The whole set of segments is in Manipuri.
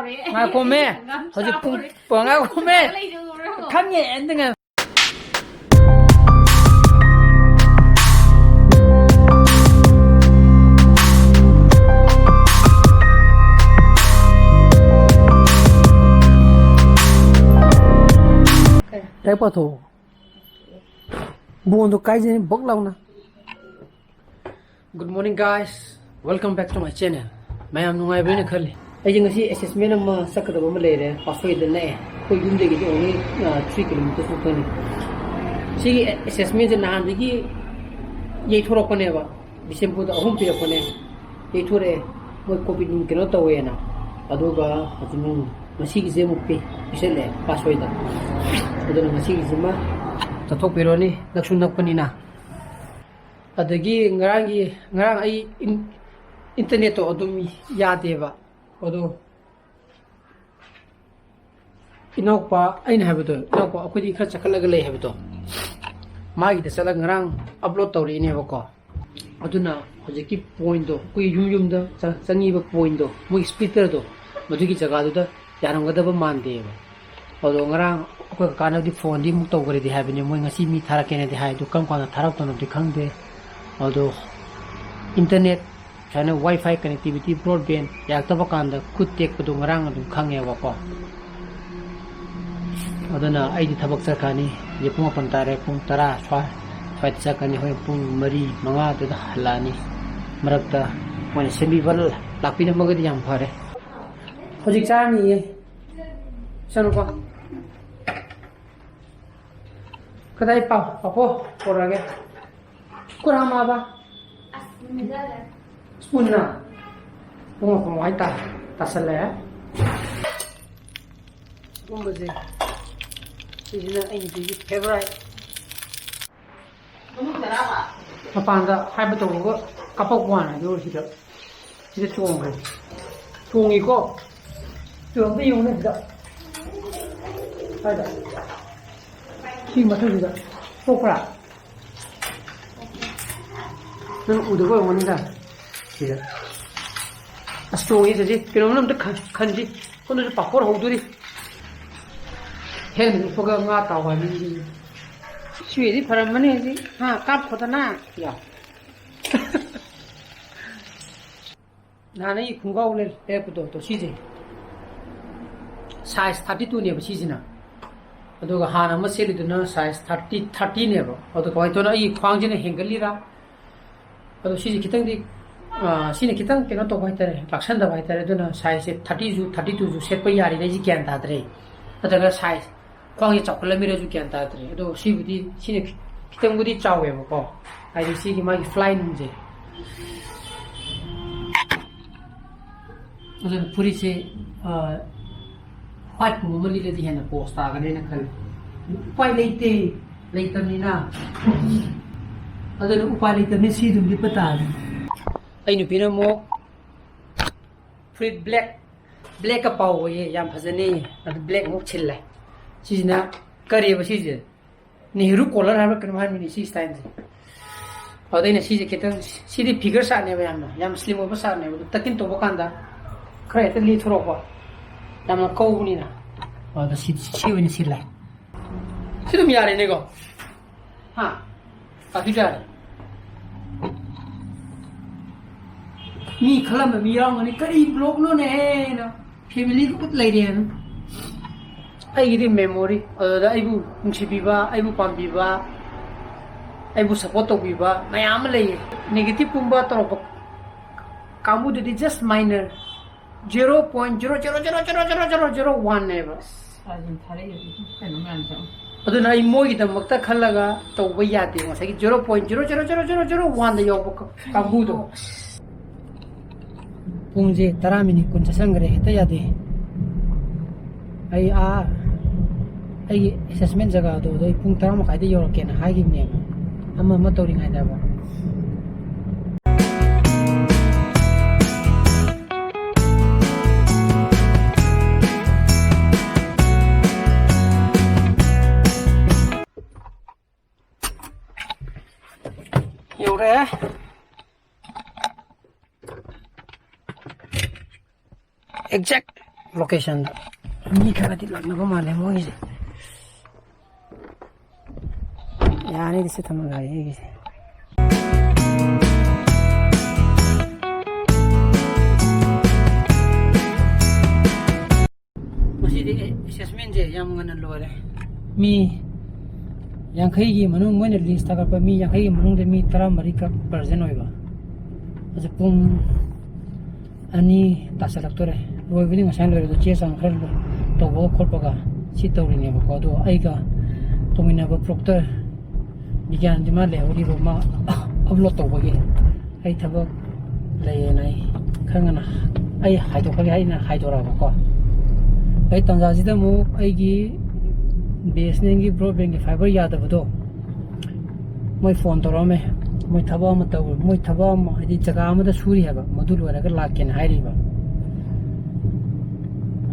ngài cô mẹ hồi giờ cũng bỏ ngài cô mẹ khăn nhẹ thế này đấy bao thủ buồn được cái gì bốc lâu nè. Good morning guys, welcome back to my channel. Mai am nungai bene khali. Ai jeng si assessment am sakada bam le re pasoi de ne. Ko yum de gi only 3 km so tani. Si assessment je nan de gi ye thorok ko ne ba. December da ahum pira ko ne. Ye thore mo covid ni keno tawe na. Aduga atinu masi gi je mu pe isele pasoi da. Aduna masi gi ma tathok pero ni naksun nak pani na. Adagi ngarang ai internet to adum yadeba odo inokpa aina habito inokpa akudi khara chakalaga lei habito magi da sala ngarang upload tawri ne bako aduna hojiki point do kui yum da changi ba point do mo speaker do madugi jaga do da yarangada ba mande ba odo ngarang ko kana di phone di muk tawgari di habini mo ngasi mi thara kene di hai do kam kana tharak to no di khangde odo internet chana wifi connectivity broadband yak taba kanda khut tek padu ngarang adu khangye wa ko adana ai di thabak sakani ye pung pantare pung tara chwa chwa sakani hoi pung mari manga tu da halani marakta mon semi bal lakpina magadi yam phare hojik chani sanu ko kadai pa papo porage kurama ba spoon na bunga ko mai ta tasala ya bunga je sijina ai di favorite bunga daraba mapanda haibadu ko kapok wana yo sida sida chongi ko chong bi yung na sida haida si matu sida sopra nang udah ko ngoni da sida astrongi jadi kenonom de khanji kono de papor hoduri hen foga nga tawa ni sui di paramane ji ha kap khotana ya nana i khungau le epudo to sije size 32 ne ba sijina aduga hana ma seli duna size 30 ne ba adu ko to na i khwangjine hengalira ado siji kitang di sine kitang keno to bai tare laksan da bai tare duna size 30 ju 32 ju set pa yari ne ji kyan ta dre adaga size kwang ye chakla mi re ju kyan ta dre ado si budi sine kitang budi chawe ba ko ai di si ki ma fly nun je ado puri se pat mu mali le di hena post ta ga ne na khal pai leitamni na adana upay leitamni si dum di patali ai nu pina mo fruit black ka paw ye yam phajani ad black mo chilla sijina kari ba sije nehru color ha kan man ni si style je adaina sije ketan sidi figure sa ne ba yam slim ba sa ne takin to bakanda khare ta li thoro ba yam ko ni na ada si wini sila sidum yare ne go ha afidar mi khalam mi yang ani kari blog no ne na family ko put lai de na ai gi memory ada ai bu nungsi biba ai bu pam biba ai bu support to biba mayam lai negative pumba to kamu de just minor 0.0000001 ne ba ajin thare yi kanu man sa aduna ai mogi da makta khallaga to ba yade ngasa gi 0.0000001 da yob kamu do pungje 10 minute kun sangre heta yade ai assessment jaga do doi pung 10 ma kai de yor ke na ha gi ne amma ma to ri ngai da ba yore exact location mi khara di lagna ba male mo gi yani dise thamaga gi masidi assessment je yam ngana lore mi yang khai gi manung moina list ta ka mi yang khai gi manung de mi 13 ka percent oiba aja pum ani tasalak-tore loi bini ngasai loi do che sang khar to bo khol paga si tawri ne ba ko do ai ga tomina ba proctor bigan di ma le ori ro ma upload to bagi ai thaba le nai khangana ai hai to khagi ai na hai to ra ba ko ai tangja ji da mu ai gi BSNL gi broadband gi fiber ya da ba do moi phone to ro me moi thaba ma taw moi thaba ma ai jaga ma da suri ha ba madu lo ra ga la ken hai ri ba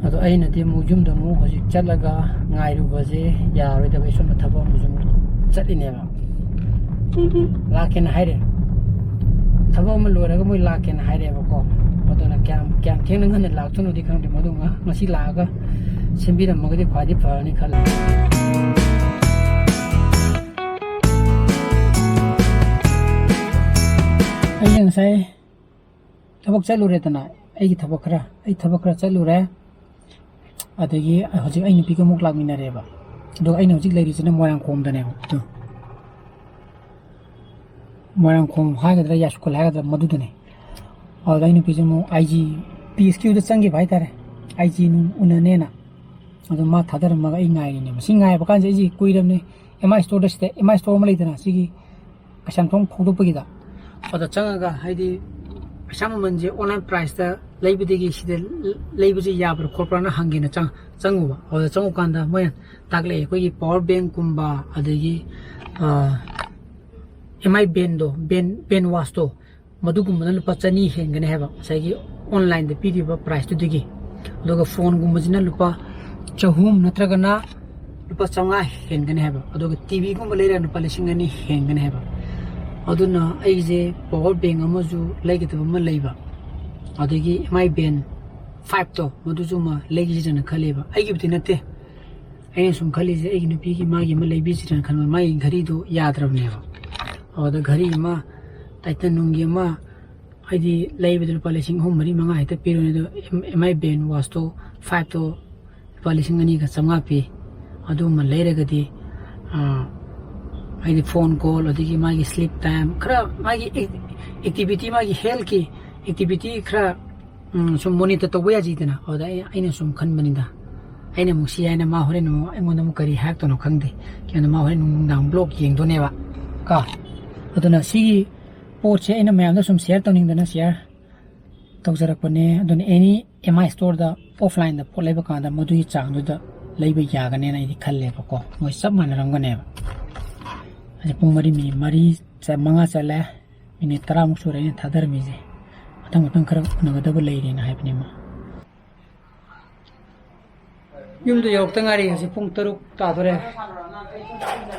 ado ai na de mu jum da mu hoji chalaga ngai ru ba je ya ro da be so ma thaba mu jum chali ne ba la ken hai re thaba ma lo ra ga moi la ken hai re ba ko ado na kyam theng nang ne la chu no di khang de madu nga ngasi la ga simbi da ma ga di khwa di pha ni khal ai yang sai tabak chalu re tana ai gi tabak khara chalu re adagi hoji ai ni pi ka muk lak mina re ba do ai no ji lai ri chena moyang khom da ne ba to moyang khom ha ga da ya skul ha ga da madu da ne aw ai ni pi jemu IG PSQ da changi bai tare IG nu una ne na ado ma thadar ma ai ngai ni ma singai ba kan ji kuiram ne MI store da ste MI store ma lai da sigi kasam thong photo pa gi da oda changaga haidi asam manje online price da leibidigi side leibiji yabr corporana hangina changuba oda changu kanda moy tagle koi power bank kumba adagi MI ben wasto madugumna lupa chani hengane heba sagi online da pidi ba price to digi doga phone gumajina lupa chahum natragana lupa changa hengane heba adoga TV gumba leira lupa lisingani hengane heba aduna aije power bank amaju laigitaba ma leiba adagi MI ben 5 to madujuma laigi jana khaleba aigi bti nate ai sum khali je aigi nupi gi magi ma leibi jana khalma mai ghari do yadrabne ba oda ghari ma taitan nungi ma aidi leibidul policing home mari manga ita piru ne do MI ben wasto 5 to policing ani ga changa pi adu ma leira gadi ai phone call adigi magi sleep time khra magi activity magi health ki activity khra sum monitor to waya jidana oda aina sum khan banida aina musi aina ma horen mo aimona mu kari hack to no khangde kyana ma horen dang block yeng do ne ba ka aduna si post che aina mayam da sum share to ning dana share to jarak pane aduna any MI store da offline da pole ba ka da modu yi chang do da leiba ya ga ne na idi khalle ba ko moi sab man rang ga ne ba aja pung mari cha manga chala minit 30 muk sure ni thadar mi je matang khara na da ba lei ri na hai pani ma yum do yok tangari ase pung 3 ta dore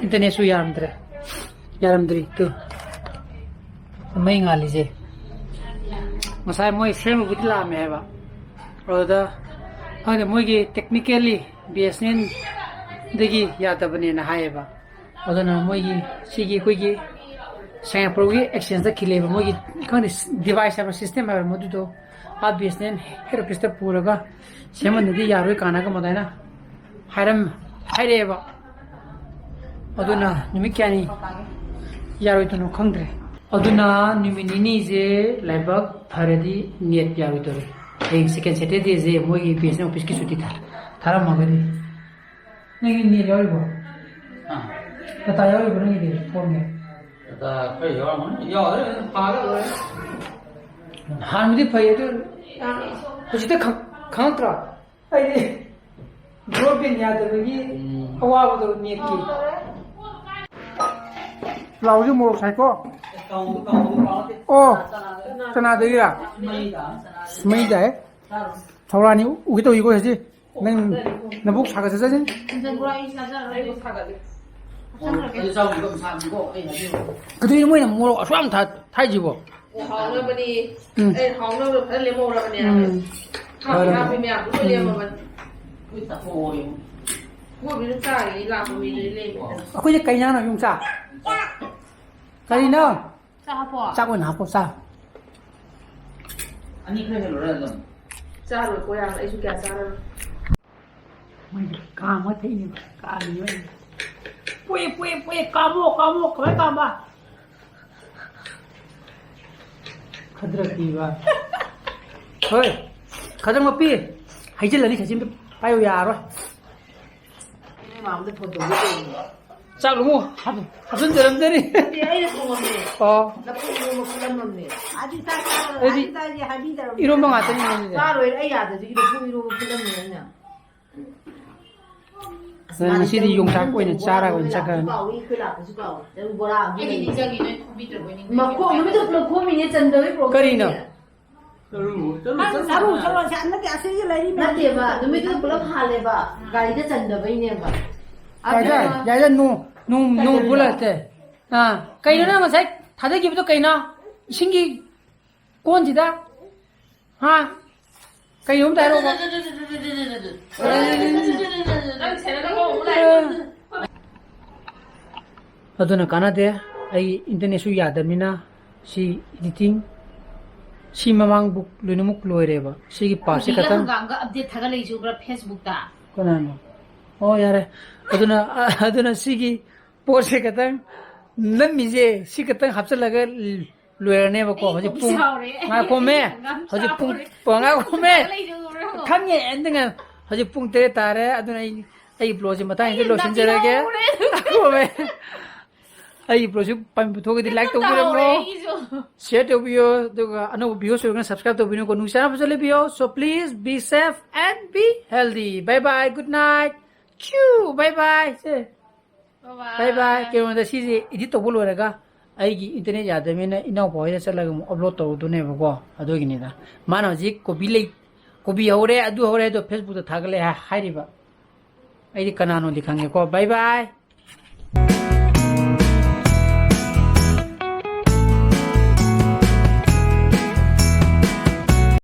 internet su yaramdri to mai ngali je masai moi frame bu la me ba oda ane moi gi technically BSNL degi ya da bane na hai ba adana moi gi sigi koi gi saya progi exchange da khile ba moi gi kan device aba system aba modu do BSNL hero pista pura ga seman di yaroi kana ga madai na haire ba aduna nimi kyani yaroi to no khangdre aduna nimi ni je laibak pharadi net yaroi to ei second saturday je moi gi BSNL office ki suti thara magari ngi ni yaroi ba kata yaroi ba ngi de phone me kata phai yaroi man yaroi paga han mi phai to hojita khantra ai broadband ya da gi awa do net ki lau ju mo sai ko chana de ya smai da thawrani ugi to igo heji nang nabuk saga sa jin 그들이 뭐냐 뭐로 수암 다 타지고 하나 버니 에 하나 버 팔레 모라 그냥 Aku je kayaknya nak yung sa. Kali na. Sa ko na po sa. Ani kaya lura dong. Sa rồi cô em lại chú kẹt ra đâu. Mày cam hết thế nhưng cam nhiều. Pui cam phải cam ba. Khadra thôi, khadra mà pi. Hay chứ là đi thả chim bay vào nhà rồi. Mà không được phun đồ gì. Sao đúng không? Hấp dẫn làm thế đi. Thì ấy là không làm gì. Nó không làm gì. 이런 방 왔더니 뭐냐? Sa rồi ấy à thì đi được vui luôn không làm gì nhỉ. 난 시디 용사 꼬이는 짜라고 인자가. Mà cô nó mới được là cô mình chân tới rồi. Cái gì nào? Nó tiệm à, nó mới được lớp hà lệ bà, gái cái chân được vậy nè bà. 야자 노 몰랐대. 아, 까이나 뭐 새, 다들 기부터 까이나 신기 꼰지다. 아, 까이 좀 다로 봐. 어두나 까나데 아이 인터넷수 야더미나 시 에디팅 시 마망북 루누묵 로이레바 시기 파시 카탄 update 타가 레이죠 그라 페이스북다. कोनानो यार अदुना सिगी पोसे कतंग नमिजे सि कतंग हप्चलगा लोयरने बको हजि पुंग मा कोमे हजि पुंग पंगा कोमे खांगे एंडिंग हजि पुंग ते तारे अदुना आई ब्लोज मताई दे लोशन जरगे कोमे आई ब्लोज पम थोगे दि लाइक तो बिरमो शेयर तो बियो दुगा अनो बियो सुगन सब्सक्राइब तो बिनो को नुसा बजले बियो so please be safe and be healthy bye bye good night Choo, bye bye. Bye bye. Kaya mo si edit to bulo raga. Ay internet yada mina inaw po ida sa lagam upload to dune bago ado ginida. Mano ji ko hore adu hore do Facebook to thagale ha hairi ba. Ay di kanano dikhangge ko. Bye bye.